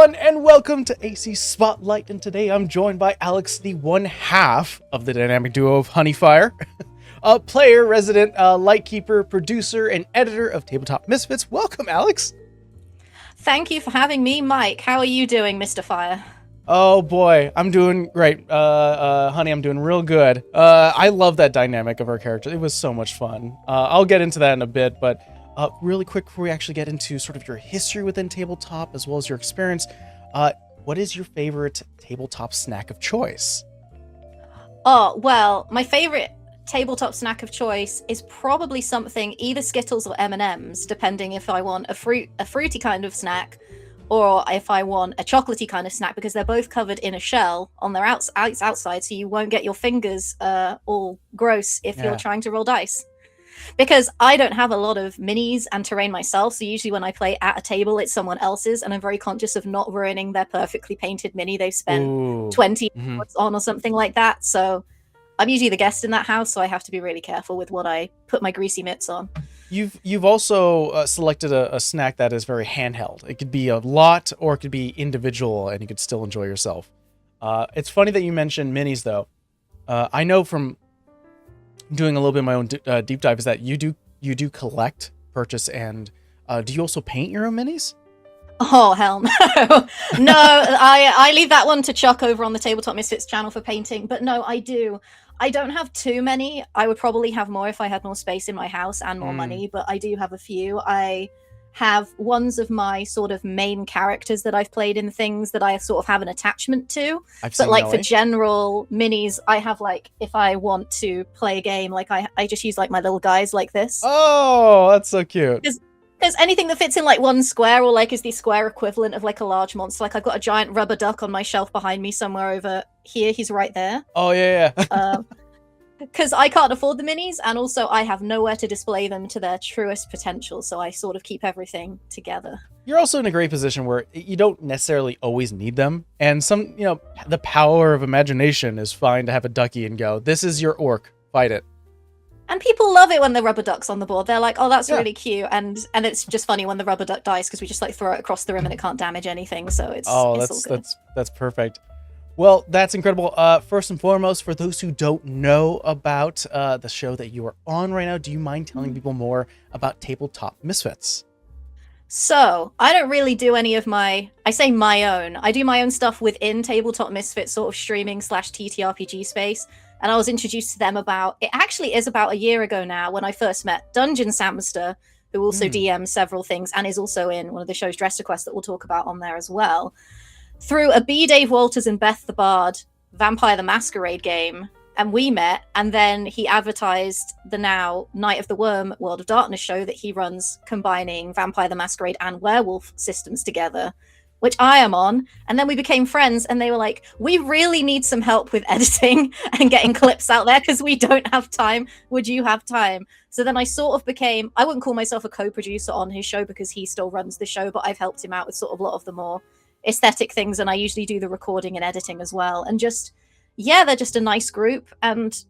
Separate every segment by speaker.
Speaker 1: everyone, and welcome to AC Spotlight. And today I'm joined by Alex, the one half of the dynamic duo of Honeyfire, a player, resident lightkeeper, producer, and editor of Tabletop Misfits. Welcome, Alex.
Speaker 2: Thank you for having me, Mike. How are you doing, Mr. Fire?
Speaker 1: Oh boy, I'm doing great. Honey, I'm doing real good. I love that dynamic of our character. It was so much fun. I'll get into that in a bit, but really quick before we actually get into sort of your history within tabletop as well as your experience, what is your favorite tabletop snack of choice?
Speaker 2: Oh, well, my favorite tabletop snack of choice is probably something either Skittles or M&Ms, depending if I want a fruity kind of snack or if I want a chocolatey kind of snack, because they're both covered in a shell on their outside, so you won't get your fingers all gross if you're trying to roll dice. Because I don't have a lot of minis and terrain myself, so usually when I play at a table, it's someone else's, and I'm very conscious of not ruining their perfectly painted mini they've spent 20 hours on or something like that. So I'm usually the guest in that house, so I have to be really careful with what I put my greasy mitts on.
Speaker 1: You've also selected a snack that is very handheld. It could be a lot or it could be individual, and you could still enjoy yourself. It's funny that you mentioned minis, though. I know from doing a little bit of my own deep dive is that you do collect, purchase, and do you also paint your own minis?
Speaker 2: Oh, hell no. No, I leave that one to Chuck over on the Tabletop Misfits channel for painting. But no, I do. I don't have too many. I would probably have more if I had more space in my house and more money, but I do have a few. I have ones of my sort of main characters that I've played in things that I sort of have an attachment to. But like for general minis, I have like, if I want to play a game, like I just use like my little guys like this.
Speaker 1: Oh, that's so cute.
Speaker 2: Because anything that fits in like one square or like is the square equivalent of like a large monster. Like I've got a giant rubber duck on my shelf behind me somewhere over here. He's right there.
Speaker 1: Oh, yeah.
Speaker 2: Because I can't afford the minis, and also I have nowhere to display them to their truest potential, so I sort of keep everything together.
Speaker 1: You're also in a great position where you don't necessarily always need them, and the power of imagination is fine to have a ducky and go, this is your orc, fight it.
Speaker 2: And people love it when the rubber duck's on the board. They're like, oh, that's really cute. And it's just funny when the rubber duck dies because we just like throw it across the room and it can't damage anything. So it's all good.
Speaker 1: That's perfect. Well, that's incredible. First and foremost, for those who don't know about the show that you are on right now, do you mind telling people more about Tabletop Misfits?
Speaker 2: So I don't really do any of my own. I do my own stuff within Tabletop Misfits sort of streaming / ttrpg space. And I was introduced to them about a year ago now when I first met Dungeon Samster, who also DMs several things and is also in one of the show's Dress Requests that we'll talk about on there as well. Through a B. Dave Walters and Beth the Bard Vampire the Masquerade game, and we met, and then he advertised the now Night of the Worm World of Darkness show that he runs, combining Vampire the Masquerade and werewolf systems together, which I am on. And then we became friends, and they were like, we really need some help with editing and getting clips out there because we don't have time. Would you have time? So then I sort of became, I wouldn't call myself a co-producer on his show because he still runs the show, but I've helped him out with sort of a lot of the more aesthetic things, and I usually do the recording and editing as well. And just, they're just a nice group. And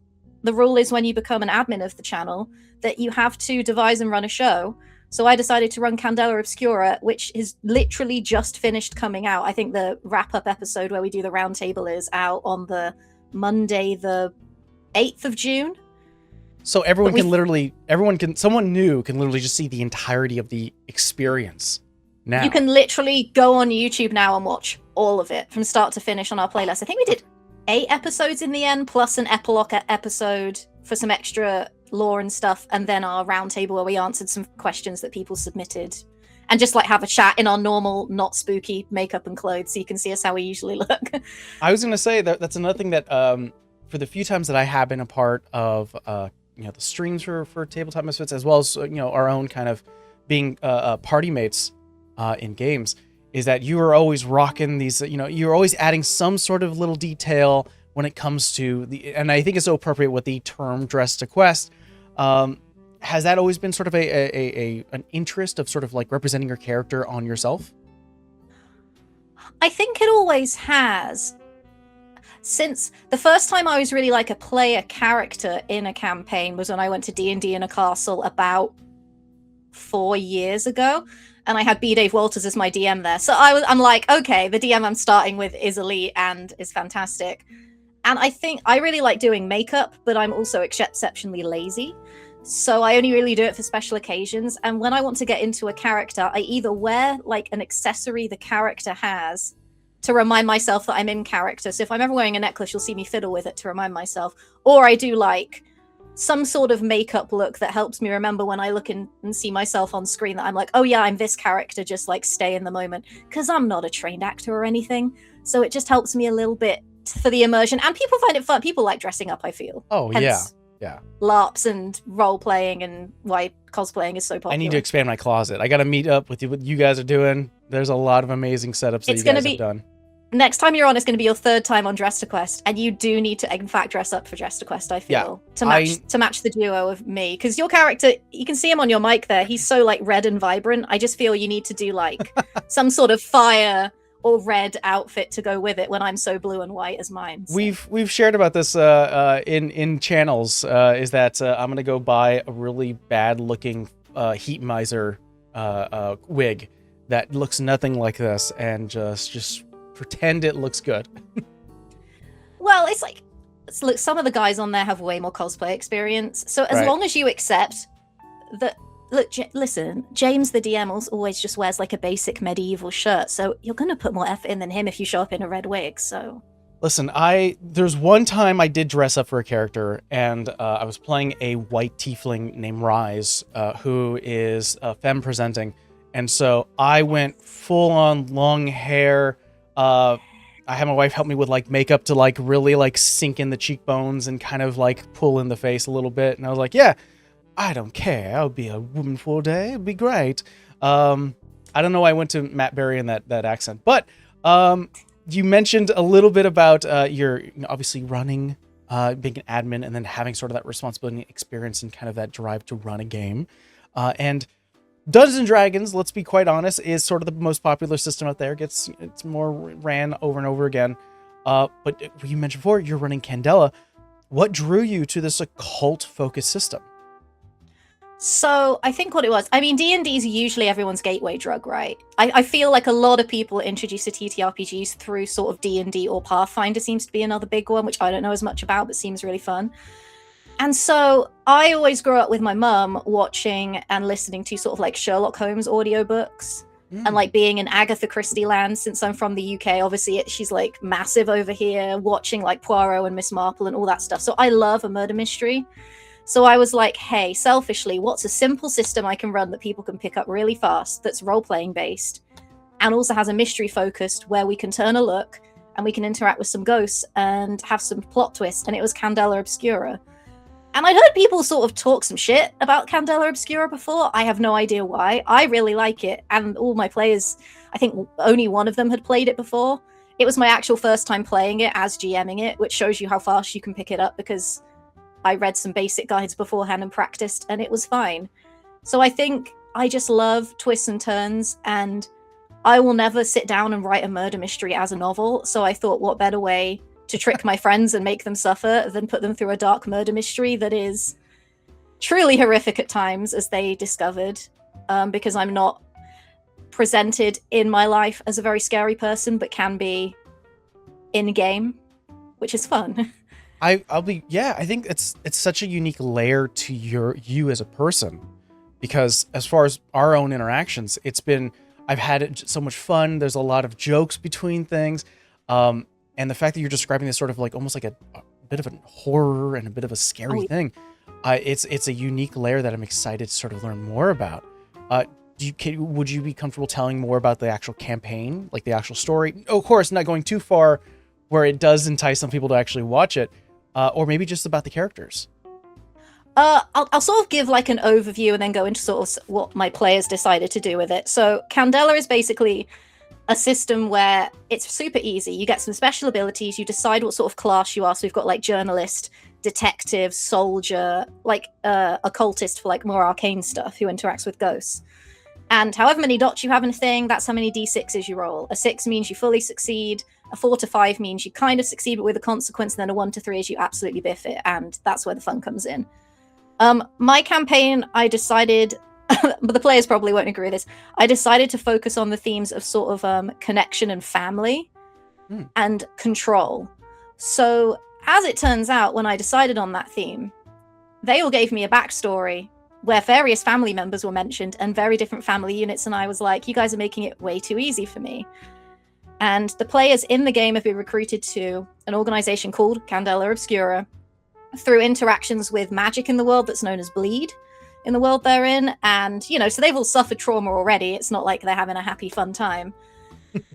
Speaker 2: the rule is when you become an admin of the channel that you have to devise and run a show. So I decided to run Candela Obscura, which is literally just finished coming out. I think the wrap-up episode where we do the roundtable is out on the Monday, the 8th of June.
Speaker 1: So someone new can literally just see the entirety of the experience now.
Speaker 2: You can literally go on YouTube now and watch all of it from start to finish on our playlist. I think we did 8 episodes in the end, plus an epilogue episode for some extra lore and stuff, and then our roundtable where we answered some questions that people submitted, and just like have a chat in our normal, not spooky makeup and clothes, so you can see us how we usually look.
Speaker 1: I was going to say that's another thing that for the few times that I have been a part of the streams for Tabletop Misfits, as well as our own kind of being party mates in games, is that you are always rocking these, you're always adding some sort of little detail when it comes to and I think it's so appropriate with the term dress to quest. Has that always been sort of an interest of sort of like representing your character on yourself?
Speaker 2: I think it always has. Since the first time I was really like a player character in a campaign was when I went to D&D in a castle about 4 years ago. and I had B. Dave Walters as my DM there. So I'm like, okay, the DM I'm starting with is elite and is fantastic. And I think I really like doing makeup, but I'm also exceptionally lazy. So I only really do it for special occasions. And when I want to get into a character, I either wear like an accessory the character has to remind myself that I'm in character. So if I'm ever wearing a necklace, you'll see me fiddle with it to remind myself. Or I do like some sort of makeup look that helps me remember when I look and see myself on screen that I'm like, oh yeah, I'm this character, just like stay in the moment. Because I'm not a trained actor or anything. So it just helps me a little bit for the immersion. And people find it fun. People like dressing up, I feel.
Speaker 1: Oh,
Speaker 2: Hence,
Speaker 1: yeah.
Speaker 2: LARPs and role playing and why cosplaying is so popular.
Speaker 1: I need to expand my closet. I got to meet up with what you guys are doing. There's a lot of amazing setups that you guys have done.
Speaker 2: Next time you're on, it's going to be your third time on Dress to Quest, and you do need to, in fact, dress up for Dress to Quest, I feel, to match the duo of me. Because your character, you can see him on your mic there, he's so, like, red and vibrant. I just feel you need to do, like, some sort of fire or red outfit to go with it when I'm so blue and white as mine. So.
Speaker 1: We've shared about this in channels, is that I'm going to go buy a really bad-looking heat miser wig that looks nothing like this, and just pretend it looks good.
Speaker 2: Well, it's like, look, some of the guys on there have way more cosplay experience. So as long as you accept that, look, listen, James the DM always just wears like a basic medieval shirt. So you're going to put more effort in than him if you show up in a red wig. So
Speaker 1: listen, there's one time I did dress up for a character, and I was playing a white tiefling named Rise, who is femme presenting. And so I went full on long hair. I had my wife help me with like makeup to like really like sink in the cheekbones and kind of like pull in the face a little bit. And I was like, yeah, I don't care. I'll be a woman for a day. It'd be great. I don't know why I went to Matt Berry in that accent, but you mentioned a little bit about your obviously running, being an admin, and then having sort of that responsibility experience and kind of that drive to run a game. And Dungeons and Dragons, let's be quite honest, is sort of the most popular system out there. It's more ran over and over again. But you mentioned before, you're running Candela. What drew you to this occult-focused system?
Speaker 2: So I think what it was, I mean, D&D is usually everyone's gateway drug, right? I feel like a lot of people are introduced to TTRPGs through sort of D&D, or Pathfinder seems to be another big one, which I don't know as much about, but seems really fun. And so I always grew up with my mum watching and listening to sort of like Sherlock Holmes audiobooks and like being in Agatha Christie land. Since I'm from the UK, obviously she's like massive over here, watching like Poirot and Miss Marple and all that stuff. So I love a murder mystery. So I was like, hey, selfishly, what's a simple system I can run that people can pick up really fast, that's role-playing based, and also has a mystery focused where we can turn a look and we can interact with some ghosts and have some plot twist. And it was Candela Obscura. And I'd heard people sort of talk some shit about Candela Obscura before. I have no idea why. I really like it. And all my players, I think only one of them had played it before. It was my actual first time playing it as GMing it, which shows you how fast you can pick it up, because I read some basic guides beforehand and practiced, and it was fine. So I think I just love twists and turns, and I will never sit down and write a murder mystery as a novel. So I thought, what better way to trick my friends and make them suffer than put them through a dark murder mystery that is truly horrific at times, as they discovered, because I'm not presented in my life as a very scary person, but can be in game, which is fun.
Speaker 1: I think it's such a unique layer to you as a person, because as far as our own interactions, I've had so much fun. There's a lot of jokes between things. And the fact that you're describing this sort of like almost like a bit of a horror and a bit of a scary thing, it's a unique layer that I'm excited to sort of learn more about. Would you be comfortable telling more about the actual campaign, like the actual story? Of course, not going too far where it does entice some people to actually watch it, or maybe just about the characters.
Speaker 2: I'll sort of give like an overview and then go into sort of what my players decided to do with it. So Candela is basically a system where it's super easy. You get some special abilities, you decide what sort of class you are. So we've got like journalist, detective, soldier, like occultist for like more arcane stuff who interacts with ghosts. And however many dots you have in a thing, that's how many d6s you roll. A 6 means you fully succeed. A 4 to 5 means you kind of succeed but with a consequence. And then a 1 to 3 is you absolutely biff it. And that's where the fun comes in. My campaign, I decided but the players probably won't agree with this. I decided to focus on the themes of sort of connection and family and control. So as it turns out, when I decided on that theme, they all gave me a backstory where various family members were mentioned and very different family units, and I was like, you guys are making it way too easy for me. And the players in the game have been recruited to an organization called Candela Obscura through interactions with magic in the world that's known as bleed in the world they're in. And, you know, so they've all suffered trauma already. It's not like they're having a happy, fun time.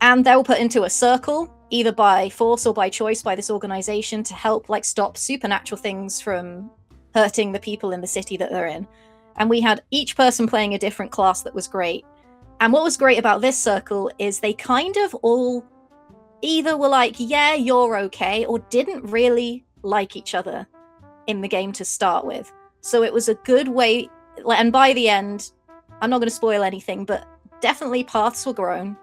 Speaker 2: And they're all put into a circle, either by force or by choice, by this organization to help, like, stop supernatural things from hurting the people in the city that they're in. And we had each person playing a different class that was great. And what was great about this circle is they kind of all either were like, yeah, you're okay, or didn't really like each other in the game to start with. So it was a good way, and by the end, I'm not going to spoil anything, but definitely paths were grown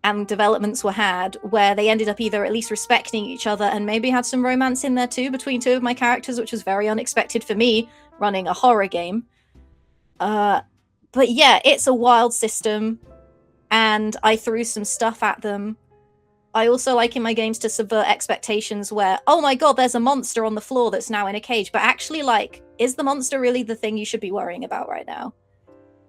Speaker 2: and developments were had where they ended up either at least respecting each other and maybe had some romance in there too between two of my characters, which was very unexpected for me running a horror game. But yeah, it's a wild system, and I threw some stuff at them. I also like in my games to subvert expectations where, oh my god, there's a monster on the floor that's now in a cage, but actually, like, is the monster really the thing you should be worrying about right now?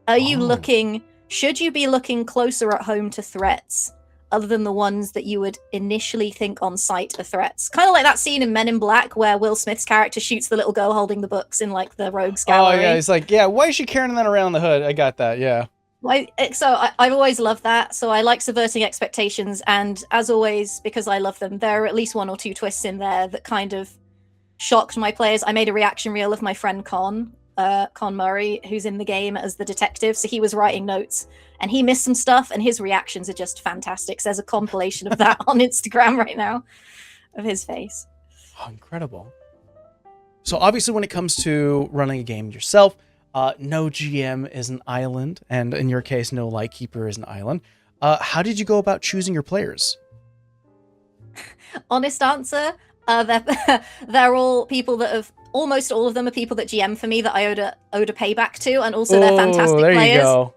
Speaker 2: Are you should you be looking closer at home to threats other than the ones that you would initially think on sight are threats? Kind of like that scene in Men in Black where Will Smith's character shoots the little girl holding the books in, like, the rogues gallery.
Speaker 1: Oh, yeah, he's like, yeah, why is she carrying that around the hood? I got that, yeah.
Speaker 2: I've always loved that, so I like subverting expectations, and as always, because I love them, there are at least one or two twists in there that kind of shocked my players. I made a reaction reel of my friend Con Murray, who's in the game as the detective, so he was writing notes, and he missed some stuff, and his reactions are just fantastic. So there's a compilation of that on Instagram right now, of his face.
Speaker 1: Oh, incredible. So obviously when it comes to running a game yourself, no GM is an island, and in your case, no Lightkeeper is an island. How did you go about choosing your players?
Speaker 2: Honest answer, they're all people that have, almost all of them are people that GM for me that I owed a payback to, and also they're fantastic
Speaker 1: there
Speaker 2: players.
Speaker 1: You go.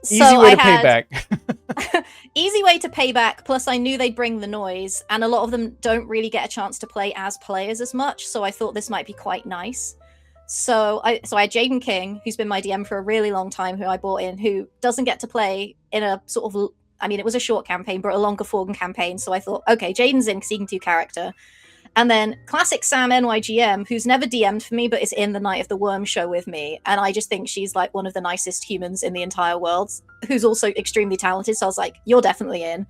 Speaker 1: Easy
Speaker 2: So
Speaker 1: way to pay back.
Speaker 2: Easy way to pay back, plus I knew they'd bring the noise, and a lot of them don't really get a chance to play as players as much, so I thought this might be quite nice. So I had Jaden King, who's been my DM for a really long time, who I brought in, who doesn't get to play in a sort of, I mean, it was a short campaign, but a longer form campaign. So I thought, okay, Jaden's in because he can do character. And then classic Sam NYGM, who's never DM'd for me, but is in the Night of the Worm show with me. And I just think she's like one of the nicest humans in the entire world, who's also extremely talented. So I was like, you're definitely in.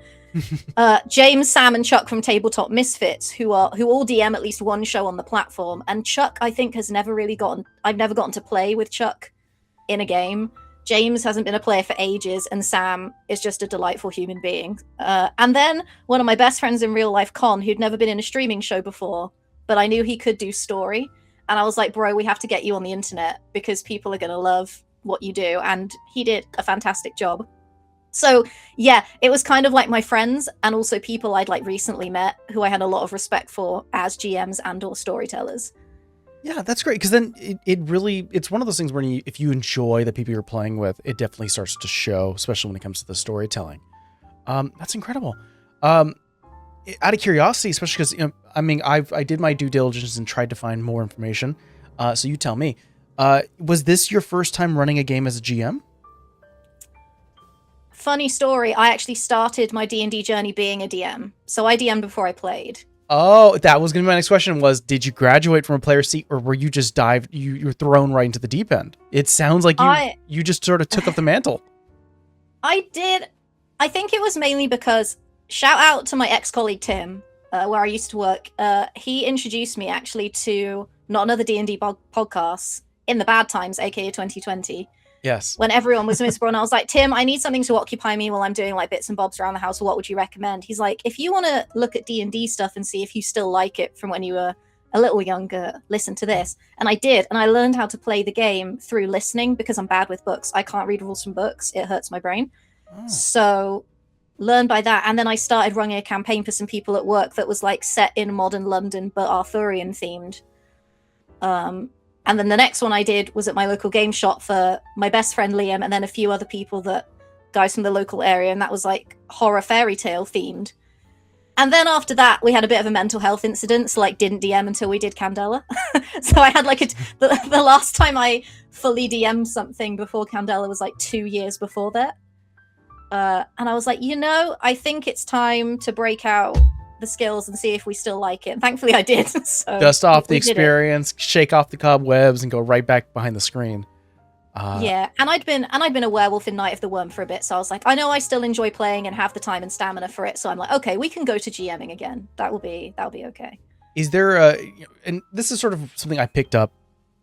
Speaker 2: James, Sam, and Chuck from Tabletop Misfits, who all DM at least one show on the platform. And Chuck, I think, I've never gotten to play with Chuck in a game. James hasn't been a player for ages, and Sam is just a delightful human being. And then one of my best friends in real life, Con, who'd never been in a streaming show before, but I knew he could do story. And I was like, bro, we have to get you on the internet because people are going to love what you do. And he did a fantastic job. So yeah, it was kind of like my friends and also people I'd like recently met who I had a lot of respect for as GMs and or storytellers.
Speaker 1: Yeah, that's great, because then it's one of those things where if you enjoy the people you're playing with, it definitely starts to show, especially when it comes to the storytelling. That's incredible. Out of curiosity, especially because I did my due diligence and tried to find more information. So you tell me, was this your first time running a game as a GM?
Speaker 2: Funny story. I actually started my D&D journey being a DM, so I DM'd before I played.
Speaker 1: Oh, that was going to be my next question was, did you graduate from a player seat, or were you just you were thrown right into the deep end? It sounds like you just sort of took up the mantle.
Speaker 2: I did. I think it was mainly because, shout out to my ex-colleague Tim, where I used to work. He introduced me actually to Not Another D&D podcast in the bad times, aka 2020.
Speaker 1: Yes.
Speaker 2: When everyone was miserable, and I was like, Tim, I need something to occupy me while I'm doing like bits and bobs around the house. What would you recommend? He's like, if you want to look at D&D stuff and see if you still like it from when you were a little younger, listen to this. And I did, and I learned how to play the game through listening because I'm bad with books. I can't read rules from books. It hurts my brain. Oh. So learned by that, and then I started running a campaign for some people at work that was like set in modern London but Arthurian themed. And then the next one I did was at my local game shop for my best friend Liam, and then a few other people guys from the local area, and that was like horror fairy tale themed. And then after that, we had a bit of a mental health incident, so like didn't DM until we did Candela. So I had like the last time I fully DM'd something before Candela was like 2 years before that. And I was like, I think it's time to break out the skills and see if we still like it. And thankfully I did. So
Speaker 1: dust off the experience, shake off the cobwebs, and go right back behind the screen.
Speaker 2: Yeah, and I'd been a werewolf in Night of the Worm for a bit, so I was like, I know I still enjoy playing and have the time and stamina for it, so I'm like, okay, we can go to GMing again. That'll be okay.
Speaker 1: Is there and this is sort of something I picked up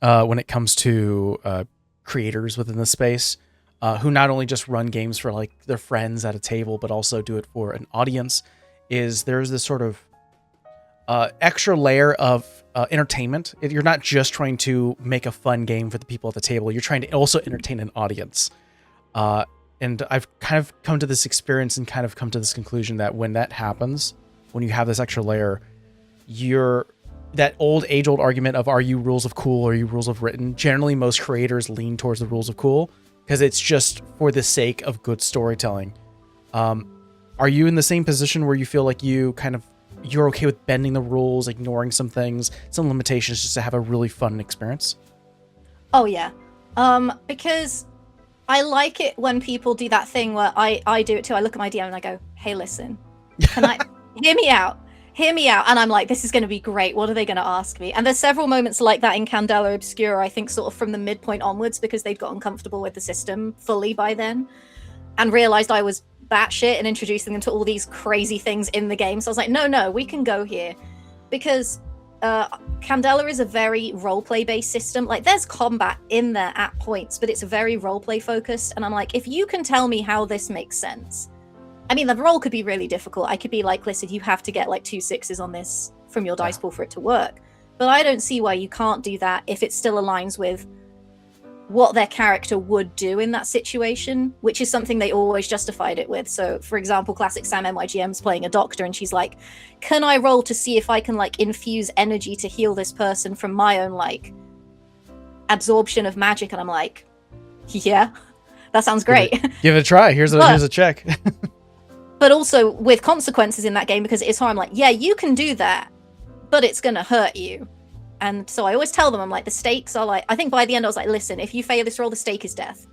Speaker 1: when it comes to creators within the space, who not only just run games for like their friends at a table, but also do it for an audience, is there's this sort of extra layer of entertainment. You're not just trying to make a fun game for the people at the table. You're trying to also entertain an audience. And I've kind of come to this experience and kind of come to this conclusion that when that happens, when you have this extra layer, that age-old argument of, are you rules of cool or are you rules of written? Generally, most creators lean towards the rules of cool because it's just for the sake of good storytelling. Are you in the same position where you feel like you're okay with bending the rules, ignoring some things, some limitations, just to have a really fun experience?
Speaker 2: Oh yeah, because I like it when people do that thing where I do it too. I look at my DM and I go, hey, listen, can I hear me out? And I'm like, this is going to be great. What are they going to ask me? And there's several moments like that in Candela Obscura, I think sort of from the midpoint onwards, because they'd gotten comfortable with the system fully by then and realized I was batshit and introducing them to all these crazy things in the game. So I was like, no, we can go here. Because Candela is a very roleplay based system. Like there's combat in there at points, but it's very roleplay focused. And I'm like, if you can tell me how this makes sense. I mean, the role could be really difficult. I could be like, listen, you have to get like 2 6s on this from your dice pool for it to work. But I don't see why you can't do that if it still aligns with what their character would do in that situation, which is something they always justified it with. So, for example, classic Sam MYGM's playing a doctor, and she's like, can I roll to see if I can like infuse energy to heal this person from my own like absorption of magic? And I'm like, yeah, that sounds great.
Speaker 1: Give it a try. Here's a check.
Speaker 2: But also with consequences in that game, because it's hard. I'm like, yeah, you can do that, but it's gonna hurt you. And so I always tell them, I'm like, the stakes are like, I think by the end I was like, listen, if you fail this roll, the stake is death.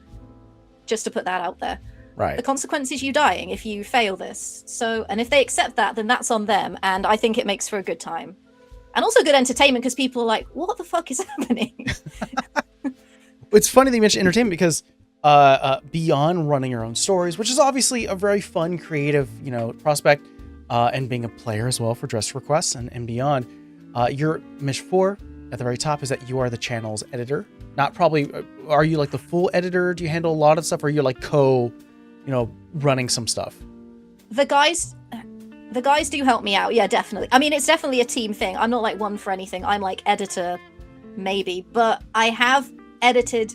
Speaker 2: Just to put that out there.
Speaker 1: Right.
Speaker 2: The consequence is you dying if you fail this. So, and if they accept that, then that's on them. And I think it makes for a good time. And also good entertainment, because people are like, what the fuck is happening?
Speaker 1: It's funny that you mentioned entertainment, because beyond running your own stories, which is obviously a very fun, creative, prospect, and being a player as well for Dress Requests and beyond, your mission 4 at the very top is that you are the channel's editor. Not probably, are you like the full editor? Do you handle a lot of stuff, or are you like running some stuff? The
Speaker 2: guys do help me out. Yeah, definitely. I mean, it's definitely a team thing. I'm not like one for anything. I'm like editor, maybe, but I have edited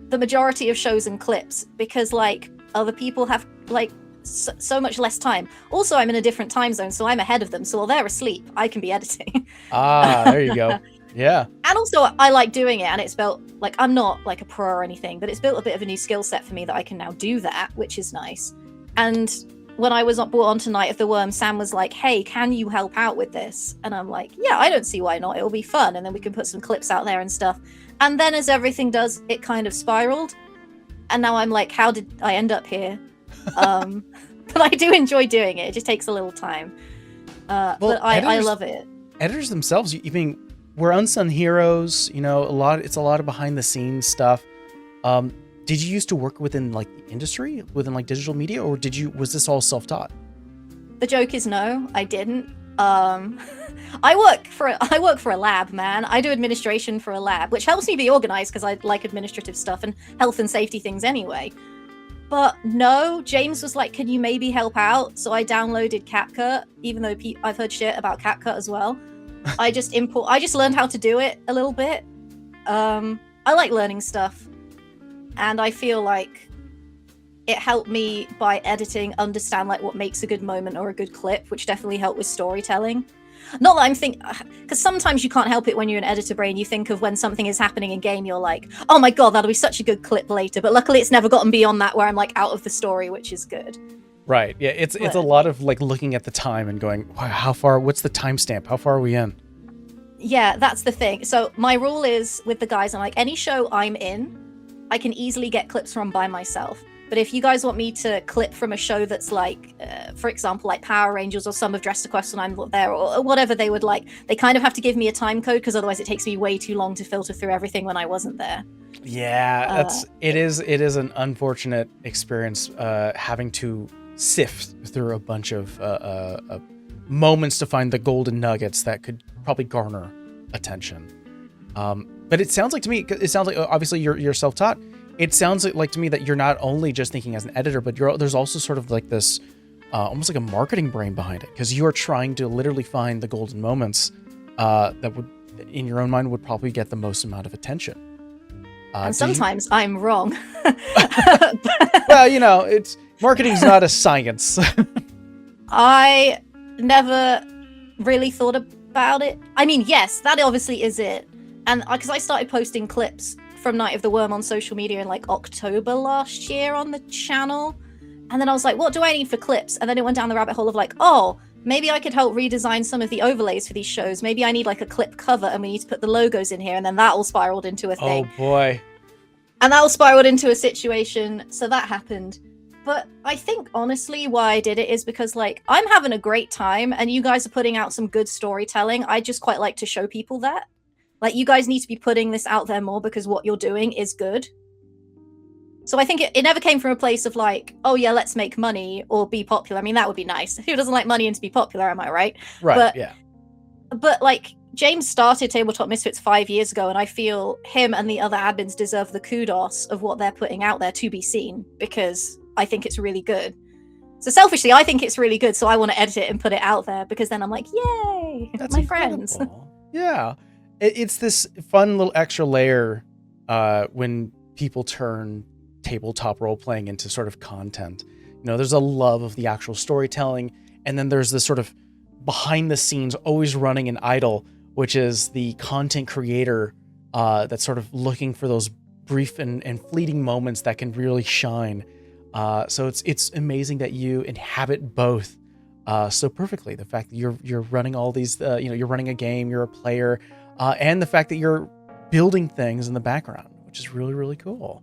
Speaker 2: the majority of shows and clips because like other people have like so much less time. Also, I'm in a different time zone, so I'm ahead of them. So while they're asleep, I can be editing.
Speaker 1: There you go. Yeah.
Speaker 2: And also, I like doing it, and it's built like I'm not like a pro or anything, but it's built a bit of a new skill set for me that I can now do that, which is nice. And when I was brought on to Night of the Worm, Sam was like, hey, can you help out with this? And I'm like, yeah, I don't see why not. It'll be fun. And then we can put some clips out there and stuff. And then as everything does, it kind of spiraled. And now I'm like, how did I end up here? But I do enjoy doing it. It just takes a little time. But I love it.
Speaker 1: Editors themselves, I mean, we're unsung heroes, it's a lot of behind the scenes stuff. Did you used to work within like the industry, within like digital media, or was this all self-taught?
Speaker 2: The joke is no, I didn't. I work for a lab, man. I do administration for a lab, which helps me be organized because I like administrative stuff and health and safety things anyway. But no, James was like, can you maybe help out? So I downloaded CapCut, even though I've heard shit about CapCut as well. I just learned how to do it a little bit. I like learning stuff. And I feel like it helped me by editing understand like what makes a good moment or a good clip, which definitely helped with storytelling. Not that I'm because sometimes you can't help it when you're an editor brain. You think of when something is happening in game, you're like, oh my god, that'll be such a good clip later. But luckily, it's never gotten beyond that where I'm like out of the story, which is good.
Speaker 1: Right. Yeah. It's a lot of like looking at the time and going, wow, how far? What's the timestamp? How far are we in?
Speaker 2: Yeah, that's the thing. So my rule is with the guys, I'm like, any show I'm in, I can easily get clips from by myself. But if you guys want me to clip from a show that's like, for example, like Power Rangers or some of Dress to Quest when I'm there or whatever they would like, they kind of have to give me a time code because otherwise it takes me way too long to filter through everything when I wasn't there.
Speaker 1: Yeah, it is an unfortunate experience having to sift through a bunch of moments to find the golden nuggets that could probably garner attention. But it sounds like to me, obviously you're self-taught. It sounds like to me that you're not only just thinking as an editor, but there's also sort of like this, almost like a marketing brain behind it, because you are trying to literally find the golden moments that would, in your own mind, would probably get the most amount of attention.
Speaker 2: And sometimes I'm wrong.
Speaker 1: Well, it's marketing's not a science.
Speaker 2: I never really thought about it. I mean, yes, that obviously is it. And because I started posting clips from Night of the Worm on social media in like October last year on the channel. And then I was like, what do I need for clips? And then it went down the rabbit hole of like, oh, maybe I could help redesign some of the overlays for these shows. Maybe I need like a clip cover and we need to put the logos in here. And then that all spiraled into a thing.
Speaker 1: Oh boy.
Speaker 2: And that all spiraled into a situation. So that happened. But I think honestly why I did it is because like I'm having a great time and you guys are putting out some good storytelling. I just quite like to show people that. Like, you guys need to be putting this out there more because what you're doing is good. So I think it never came from a place of like, oh yeah, let's make money or be popular. I mean, that would be nice. Who doesn't like money and to be popular, am I right?
Speaker 1: Right, yeah.
Speaker 2: But like, James started Tabletop Misfits 5 years ago, and I feel him and the other admins deserve the kudos of what they're putting out there to be seen, because I think it's really good. So selfishly, I think it's really good, so I want to edit it and put it out there, because then I'm like, yay,
Speaker 1: that's
Speaker 2: my
Speaker 1: incredible.
Speaker 2: friends.
Speaker 1: Yeah. It's this fun little extra layer when people turn tabletop role-playing into sort of content. There's a love of the actual storytelling, and then there's this sort of behind the scenes, always running an idle, which is the content creator that's sort of looking for those brief and fleeting moments that can really shine. So it's amazing that you inhabit both so perfectly. The fact that you're running all these, you're running a game, you're a player, and the fact that you're building things in the background, which is really, really cool.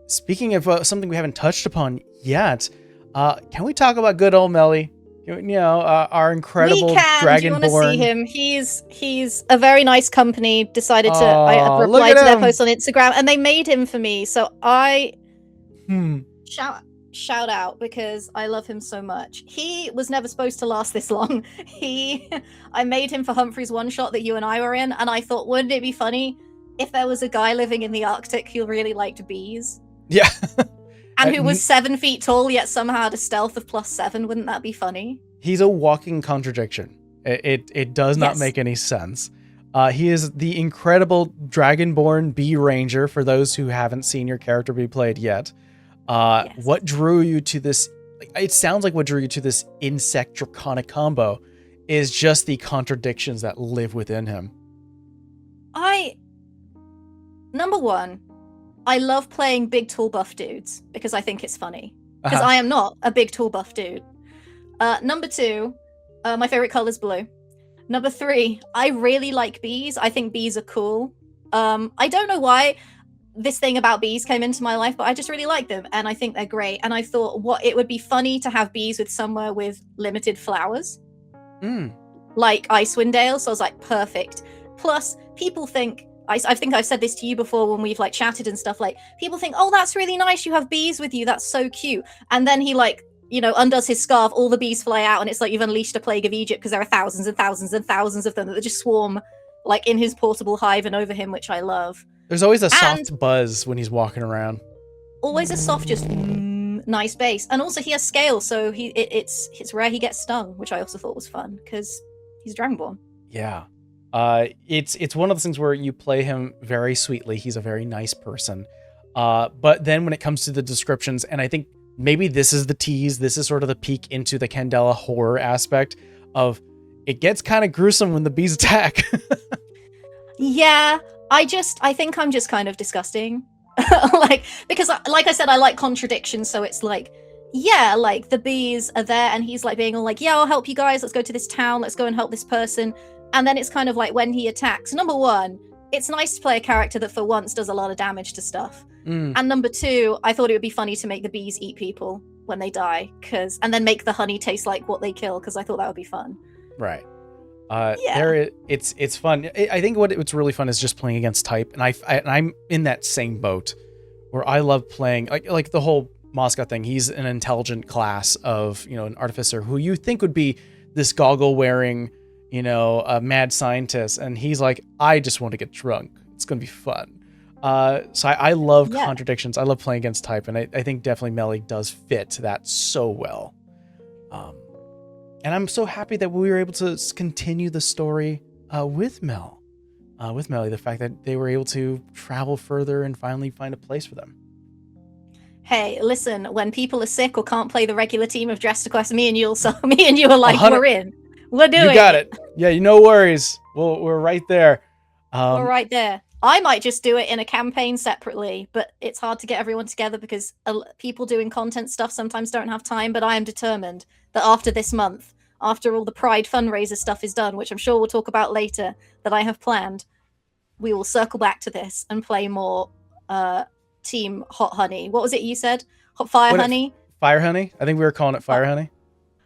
Speaker 1: Speaking of something we haven't touched upon yet, can we talk about good old Melly? Our incredible Dragonborn. Do you want to
Speaker 2: see him? He's a very nice company. Decided to I replied to their post on Instagram, and they made him for me. So I shout out because I love him so much. He was never supposed to last this long. I made him for Humphrey's one shot that you and I were in, and I thought, wouldn't it be funny if there was a guy living in the Arctic who really liked bees?
Speaker 1: Yeah.
Speaker 2: And who was 7 feet tall, yet somehow had a stealth of +7. Wouldn't that be funny?
Speaker 1: He's a walking contradiction. It does not make any sense. He is the incredible Dragonborn Bee Ranger, for those who haven't seen your character be played yet. What drew you to this? It sounds like what drew you to this insect draconic combo is just the contradictions that live within him.
Speaker 2: Number one, I love playing big, tall, buff dudes because I think it's funny. Because I am not a big, tall, buff dude. Number two, my favorite color is blue. Number three, I really like bees. I think bees are cool. I don't know why this thing about bees came into my life, but I just really like them and I think they're great. And I thought it would be funny to have bees with somewhere with limited flowers. Like Icewind Dale. So I was like, perfect. Plus, people think, I think I've said this to you before when we've like chatted and stuff, like people think, oh, that's really nice. You have bees with you. That's so cute. And then he undoes his scarf, all the bees fly out, and it's like you've unleashed a plague of Egypt because there are thousands and thousands and thousands of them that just swarm like in his portable hive and over him, which I love.
Speaker 1: There's always a soft buzz when he's walking around.
Speaker 2: Always a soft, just nice bass. And also he has scales, so it's rare he gets stung, which I also thought was fun because he's Dragonborn.
Speaker 1: Yeah. It's one of those things where you play him very sweetly. He's a very nice person. But then when it comes to the descriptions, and I think maybe this is the tease, this is sort of the peek into the Candela horror aspect of it gets kind of gruesome when the bees attack.
Speaker 2: Yeah, I think I'm just kind of disgusting. Like, because like I said, I like contradictions, so it's like, yeah, like the bees are there and he's like being all like, yeah, I'll help you guys, let's go to this town, let's go and help this person. And then it's kind of like when he attacks, number one, it's nice to play a character that for once does a lot of damage to stuff. And number two, I thought it would be funny to make the bees eat people when they die, and then make the honey taste like what they kill, because I thought that would be fun.
Speaker 1: Right. It's fun. I think what's really fun is just playing against type, and I'm in that same boat where I love playing like the whole Moscow thing. He's an intelligent class of, an artificer who you think would be this goggle wearing, a mad scientist, and he's like, I just want to get drunk. It's gonna be fun. So I love contradictions. I love playing against type, and I think definitely Melly does fit that so well. And I'm so happy that we were able to continue the story with Melly. The fact that they were able to travel further and finally find a place for them.
Speaker 2: Hey, listen, when people are sick or can't play the regular team of Dressed to Quest, me and you are like, we're in. We're doing it.
Speaker 1: You got it. Yeah, no worries. We're right there.
Speaker 2: We're right there. I might just do it in a campaign separately, but it's hard to get everyone together because people doing content stuff sometimes don't have time, but I am determined that after this month, after all the Pride fundraiser stuff is done, which I'm sure we'll talk about later, that I have planned, we will circle back to this and play more Team Hot Honey. What was it you said? Honey?
Speaker 1: Fire Honey? I think we were calling it Fire Honey.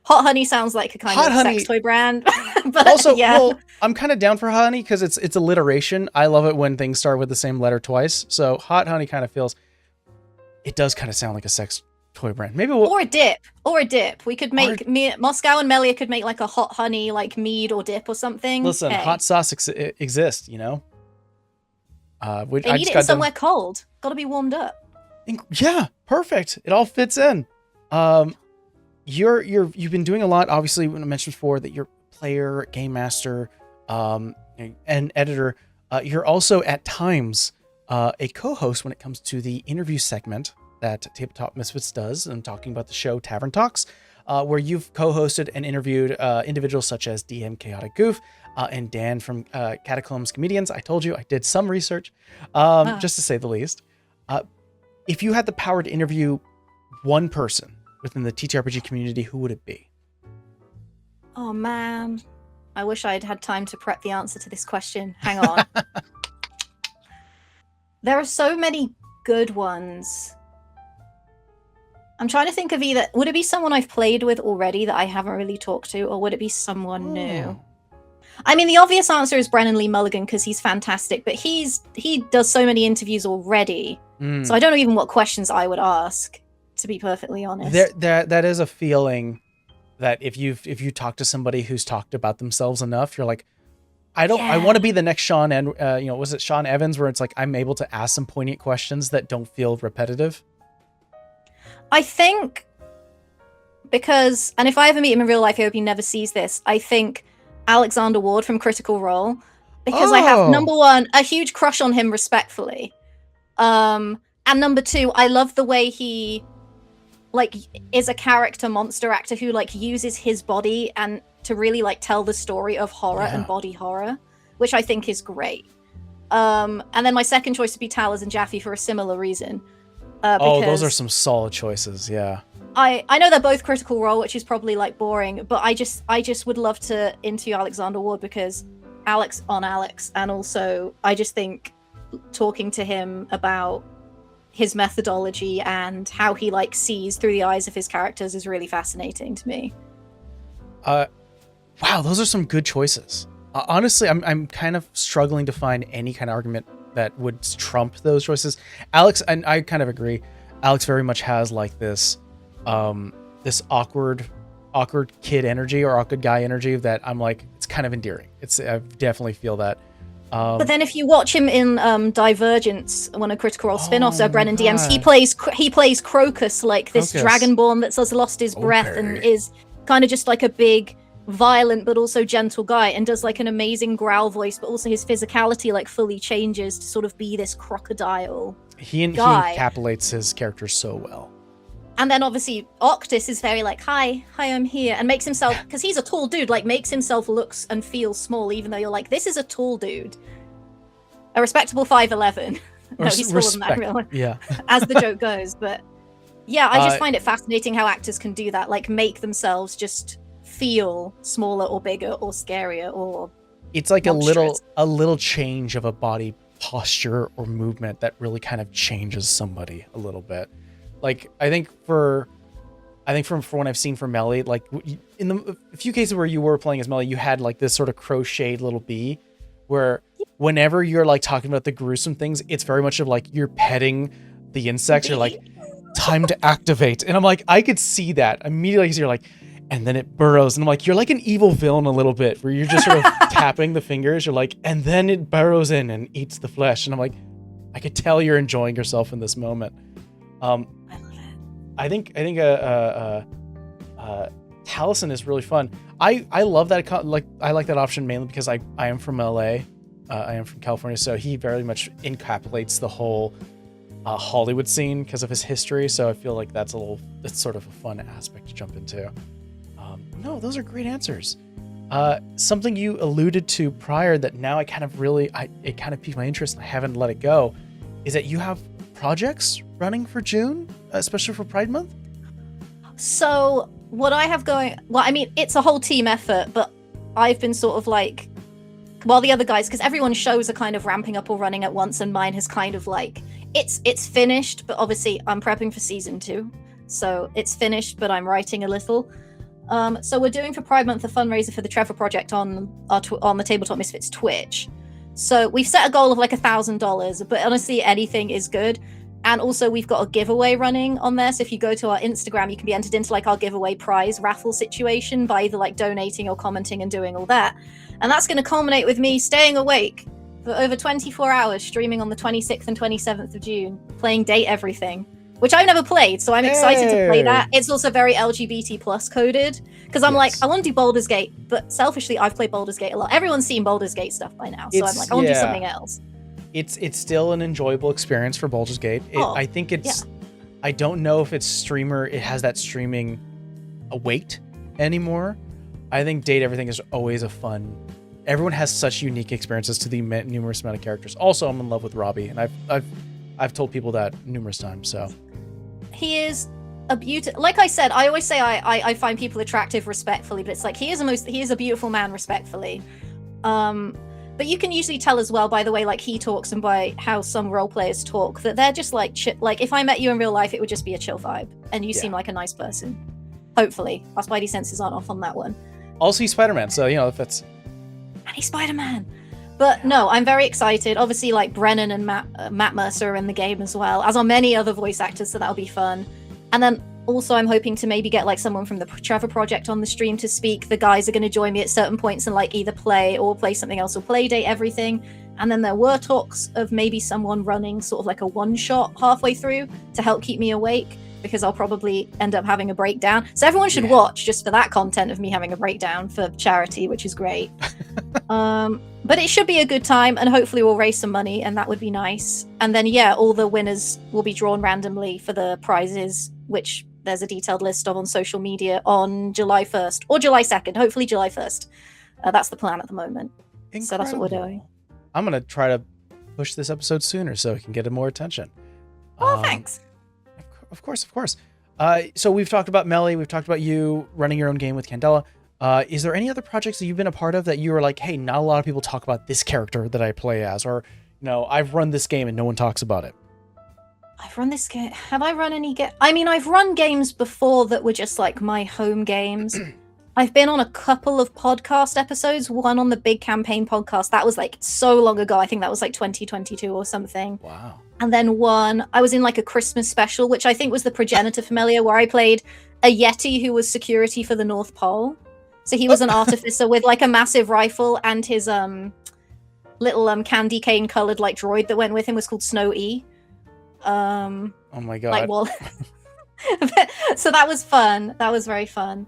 Speaker 2: Hot Honey sounds like a kind of sex toy brand. But
Speaker 1: also,
Speaker 2: yeah.
Speaker 1: well, I'm kind of down for Honey because it's alliteration. I love it when things start with the same letter twice. So Hot Honey kind of feels, it does kind of sound like a sex toy brand. Maybe
Speaker 2: or a dip. We could make Moscow and Melia could make like a Hot Honey like mead or dip or something.
Speaker 1: Listen, hot sauce exists,
Speaker 2: They need it in somewhere cold. Got to be warmed up.
Speaker 1: Yeah, perfect. It all fits in. You've been doing a lot. Obviously, when I mentioned before that you're player, game master, and editor. You're also at times a co-host when it comes to the interview segment that Tabletop Misfits does, and talking about the show Tavern Talks, where you've co-hosted and interviewed individuals such as DM Chaotic Goof and Dan from Catacombs Comedians. I told you I did some research, just to say the least. If you had the power to interview one person within the TTRPG community, who would it be?
Speaker 2: Oh man, I wish I'd had time to prep the answer to this question. Hang on. There are so many good ones. I'm trying to think of either, would it be someone I've played with already that I haven't really talked to, or would it be someone new? I mean, the obvious answer is Brennan Lee Mulligan because he's fantastic, but he does so many interviews already, so I don't know even what questions I would ask, to be perfectly honest.
Speaker 1: That is a feeling that if you talk to somebody who's talked about themselves enough, you're like, I want to be the next Sean, and was it Sean Evans, where it's like I'm able to ask some poignant questions that don't feel repetitive.
Speaker 2: I think because, and if I ever meet him in real life, I hope he never sees this. I think Alexander Ward from Critical Role, because I have, number one, a huge crush on him respectfully. And number two, I love the way he is a character monster actor who uses his body and to really tell the story of horror and body horror, which I think is great. And then my second choice would be Towers and Jaffe for a similar reason.
Speaker 1: Those are some solid choices. Yeah.
Speaker 2: I know they're both Critical Role, which is probably boring, but I just would love to interview Alexander Ward because Alex, and also I just think talking to him about his methodology and how he sees through the eyes of his characters is really fascinating to me.
Speaker 1: Wow, those are some good choices. Honestly, I'm kind of struggling to find any kind of argument that would trump those choices. Alex, and I kind of agree, Alex very much has this this awkward kid energy or awkward guy energy that I'm it's kind of endearing. I definitely feel that.
Speaker 2: But then if you watch him in Divergence, one of Critical Role spin-offs of Brennan DMs, he plays Crocus, this dragonborn that's lost his breath and is kind of just a big, violent but also gentle guy, and does an amazing growl voice, but also his physicality fully changes to sort of be this crocodile.
Speaker 1: He encapsulates his character so well.
Speaker 2: And then obviously Octus is very like, hi, I'm here, and makes himself, because he's a tall dude, like makes himself looks and feel small, even though you're like, this is a tall dude. A respectable 5'11". No, he's taller than that in real life.
Speaker 1: Yeah.
Speaker 2: As the joke goes. But yeah, I just find it fascinating how actors can do that, like make themselves just feel smaller or bigger or scarier or
Speaker 1: it's like
Speaker 2: monstrous.
Speaker 1: a little change of a body posture or movement that really kind of changes somebody a little bit. Like I think from what I've seen from Melly, like in the a few cases where you were playing as Melly, you had like this sort of crocheted little bee where whenever you're like talking about the gruesome things, it's very much of like you're petting the insects. You're like, time to activate. And I'm like, I could see that immediately because you're like, and then it burrows. And I'm like, you're like an evil villain a little bit where you're just sort of tapping the fingers. You're like, and then it burrows in and eats the flesh. And I'm like, I could tell you're enjoying yourself in this moment.
Speaker 2: I love it.
Speaker 1: I think Taliesin is really fun. I love that. I like that option mainly because I am from LA. I am from California, so he very much encapsulates the whole Hollywood scene because of his history. So I feel like that's sort of a fun aspect to jump into. No, those are great answers. Something you alluded to prior that now it kind of piqued my interest and I haven't let it go, is that you have projects running for June, especially for Pride Month?
Speaker 2: So what I have going, well, I mean, it's a whole team effort, but I've been sort of like, while the other guys, because everyone's shows are kind of ramping up or running at once, and mine has kind of like, it's finished, but obviously I'm prepping for season 2. So it's finished, but I'm writing a little. So we're doing for Pride Month a fundraiser for the Trevor Project on the Tabletop Misfits Twitch. So we've set a goal of like $1,000, but honestly, anything is good. And also we've got a giveaway running on there. So if you go to our Instagram, you can be entered into like our giveaway prize raffle situation by either like donating or commenting and doing all that. And that's going to culminate with me staying awake for over 24 hours, streaming on the 26th and 27th of June, playing Date Everything, which I've never played. So I'm excited to play that. It's also very LGBT plus coded because I'm like, I want to do Baldur's Gate, but selfishly, I've played Baldur's Gate a lot. Everyone's seen Baldur's Gate stuff by now. So I'm like, I want to do something else.
Speaker 1: It's still an enjoyable experience for Baldur's Gate. I think it's, I don't know if it has that streaming weight anymore. I think Date Everything is always a fun. Everyone has such unique experiences to the numerous amount of characters. Also, I'm in love with Robbie, and I've told people that numerous times. So
Speaker 2: he is a beautiful. Like I said, I always say I find people attractive respectfully, but it's like he is a beautiful man respectfully. But you can usually tell as well by the way like he talks and by how some role players talk that they're just like like if I met you in real life, it would just be a chill vibe, and you seem like a nice person. Hopefully, our spidey senses aren't off on that one.
Speaker 1: Also, he's Spider-Man, so you know if it's.
Speaker 2: And he's Spider-Man. But no, I'm very excited. Obviously, like Brennan and Matt Mercer are in the game as well, as are many other voice actors, so that'll be fun. And then also I'm hoping to maybe get like someone from the Trevor Project on the stream to speak. The guys are going to join me at certain points and like either play something else or play Date Everything. And then there were talks of maybe someone running sort of like a one-shot halfway through to help keep me awake, because I'll probably end up having a breakdown. So everyone should watch just for that content of me having a breakdown for charity, which is great. But it should be a good time, and hopefully we'll raise some money, and that would be nice. And then, all the winners will be drawn randomly for the prizes, which there's a detailed list of on social media on July 1st or July 2nd, hopefully July 1st. That's the plan at the moment. Incredible. So that's what we're doing.
Speaker 1: I'm going to try to push this episode sooner so it can get more attention.
Speaker 2: Oh, thanks.
Speaker 1: Of course. So we've talked about Melly. We've talked about you running your own game with Candela. Is there any other projects that you've been a part of that you were like, hey, not a lot of people talk about this character that I play as, or, I've run this game and no one talks about it?
Speaker 2: I've run this game. Have I run any game? I mean, I've run games before that were just like my home games. I've been on a couple of podcast episodes, one on the Big Campaign podcast. That was like so long ago. I think that was like 2022 or something.
Speaker 1: Wow.
Speaker 2: And then I was in like a Christmas special, which I think was the Progenitor Familiar, where I played a Yeti who was security for the North Pole. So he was an artificer with like a massive rifle, and his little candy cane colored like droid that went with him was called Snow E.
Speaker 1: Oh my god.
Speaker 2: Like, well, so that was fun. That was very fun.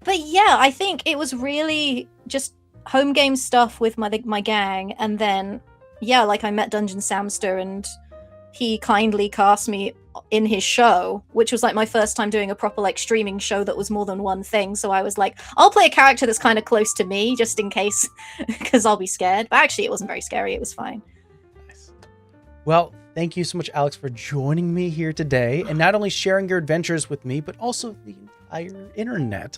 Speaker 2: But yeah, I think it was really just home game stuff with my gang, and then like I met Dungeon Samster, and he kindly cast me in his show, which was like my first time doing a proper like streaming show that was more than one thing. So I was like, I'll play a character that's kind of close to me just in case, because I'll be scared. But actually, it wasn't very scary. It was fine.
Speaker 1: Nice. Well, thank you so much, Alex, for joining me here today and not only sharing your adventures with me, but also the entire internet.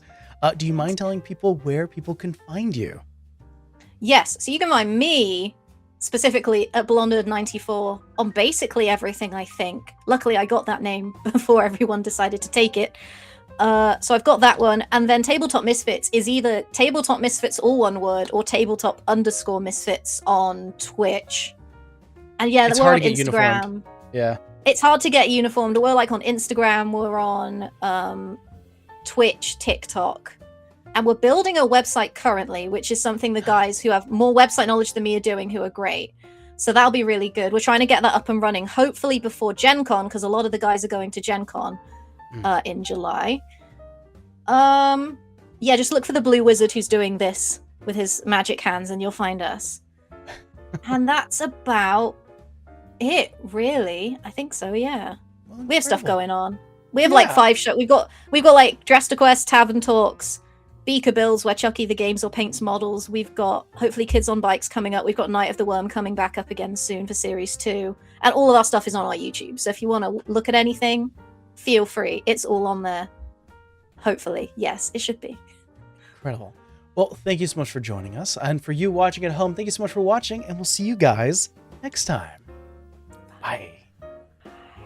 Speaker 1: Do you mind telling people where people can find you?
Speaker 2: Yes. So you can find me specifically at Blonded94 on basically everything, I think. Luckily, I got that name before everyone decided to take it. So I've got that one. And then Tabletop Misfits is either Tabletop Misfits, all one word, or Tabletop_Misfits on Twitch. And yeah,
Speaker 1: It's
Speaker 2: we're
Speaker 1: hard
Speaker 2: on
Speaker 1: to get
Speaker 2: Instagram.
Speaker 1: uniformed. Yeah.
Speaker 2: It's hard to get uniformed. We're like on Instagram, we're on Twitch, TikTok. And we're building a website currently, which is something the guys who have more website knowledge than me are doing, who are great. So that'll be really good. We're trying to get that up and running, hopefully before Gen Con, because a lot of the guys are going to Gen Con in July. Yeah, just look for the blue wizard who's doing this with his magic hands and you'll find us. And that's about it, really. I think so, yeah.
Speaker 1: Well,
Speaker 2: we have stuff
Speaker 1: incredible.
Speaker 2: going on. We have like 5 shows. We've got like Dress to Quest, Tavern Talks, Beaker Bills, where Chucky the Games or paints models. We've got hopefully Kids on Bikes coming up. We've got Night of the Worm coming back up again soon for Series 2. And all of our stuff is on our YouTube. So if you want to look at anything, feel free. It's all on there. Hopefully. Yes, it should be.
Speaker 1: Incredible. Well, thank you so much for joining us. And for you watching at home, thank you so much for watching. And we'll see you guys next time. Bye.